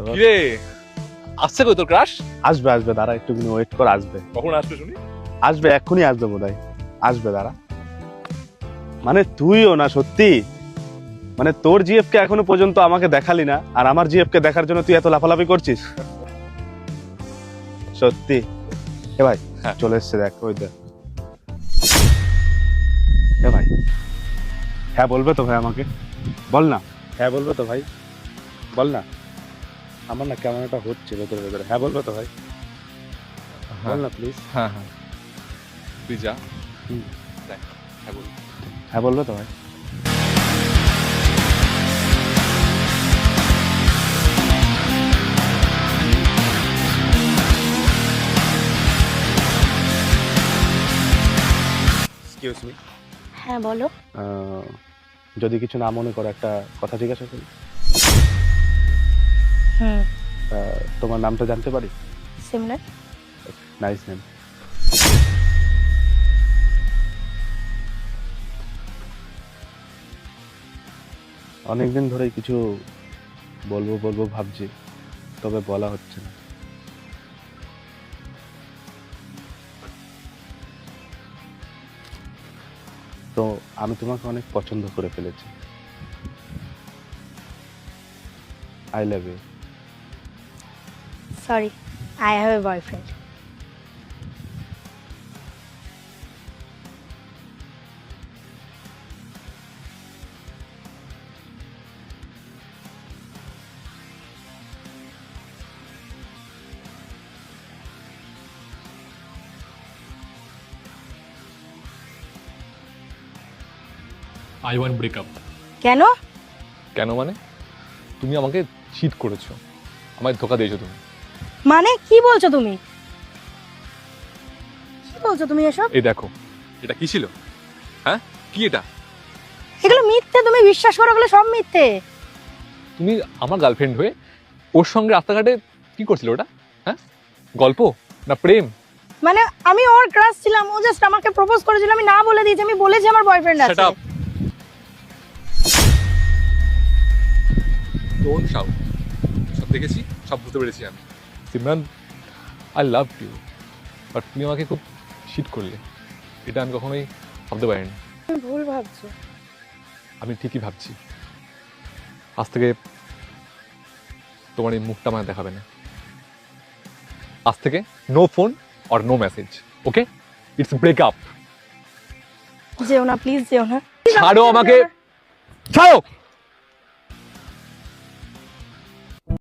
কিরে আসছে কই তোর ক্রাশ? আসবে আসবে, দাঁড়া একটুখানি ওয়েট কর, আসবে। কখন আসবে শুনি? আসবে, এক্ষুনি আসবে বোধহয়। আসবে, দাঁড়া। মানে তুইও না সত্যি, মানে তোর জিএফ কে এখনো পর্যন্ত আমাকে দেখালি না, আর আমার জিএফ কে দেখার জন্য তুই এত লাফালাফি করছিস। সত্যি এ ভাই, হ্যাঁ। চলে এসছে, দেখ ওই দেখ। এ ভাই, হ্যাঁ বলবে তো ভাই আমাকে? বল না, হ্যাঁ বলবে তো ভাই? বল না, আমার না কেমন একটা হচ্ছে ভেতরে ভেতরে। হ্যাঁ বলবে তো ভাই? বল না প্লিজ। হ্যাঁ হ্যাঁ, তুই যা। হুম। দেখ, হ্যাঁ বল। হ্যাঁ বলবে তো ভাই? এক্সকিউজ মি, হ্যাঁ বলো। যদি কিছু না মনে করো একটা কথা জিজ্ঞাসা করি? হুম। তোমার নামটা জানতে পারি? সিমরান। Nice name. অনেকদিন ধরেই কিছু বলবো বলবো ভাবছি, তবে বলা হচ্ছে না। তো আমি তোমাকে অনেক পছন্দ করে ফেলেছি। I love you. Sorry, I have a boyfriend. I want breakup. কেন? কেন মানে? তুমি আমাকে চিট করেছো, আমায় ধোকা দিয়েছো তুমি। মানে কি বলছো তুমি? কি বলছো তুমি এসব? এই দেখো, এটা কি ছিল? হ্যাঁ, কি এটা? এগুলো মিথ্যে, তুমি বিশ্বাস করো, এগুলো সব মিথ্যে। তুমি আমার গার্লফ্রেন্ড হয়ে ওর সঙ্গে রাস্তাঘাটে কি করছিলে ওটা? হ্যাঁ, গল্প না প্রেম? মানে আমি ওর ক্রাশ ছিলাম, ও জাস্ট আমাকে প্রপোজ করেছিল, আমি না বলে দিয়েছি, আমি বলেছি আমার বয়ফ্রেন্ড Shut আছে। up. Don't shout. সব দেখেছি, সব বুঝতে পেরেছি আমি। Simran, I love you, but তুমি আমাকে খুব চিট করলে, এটা আমি কখনোই ভাবতে পারিনি। তুমি ভুল ভাবছো। আমি ঠিকই ভাবছি। আজ থেকে তোমার এই মুখটা আমায় দেখাবে না। আজ থেকে no phone or no message, okay? It's breakup. যেও না প্লিজ, যেও না। ছাড়ো আমাকে, ছাড়ো।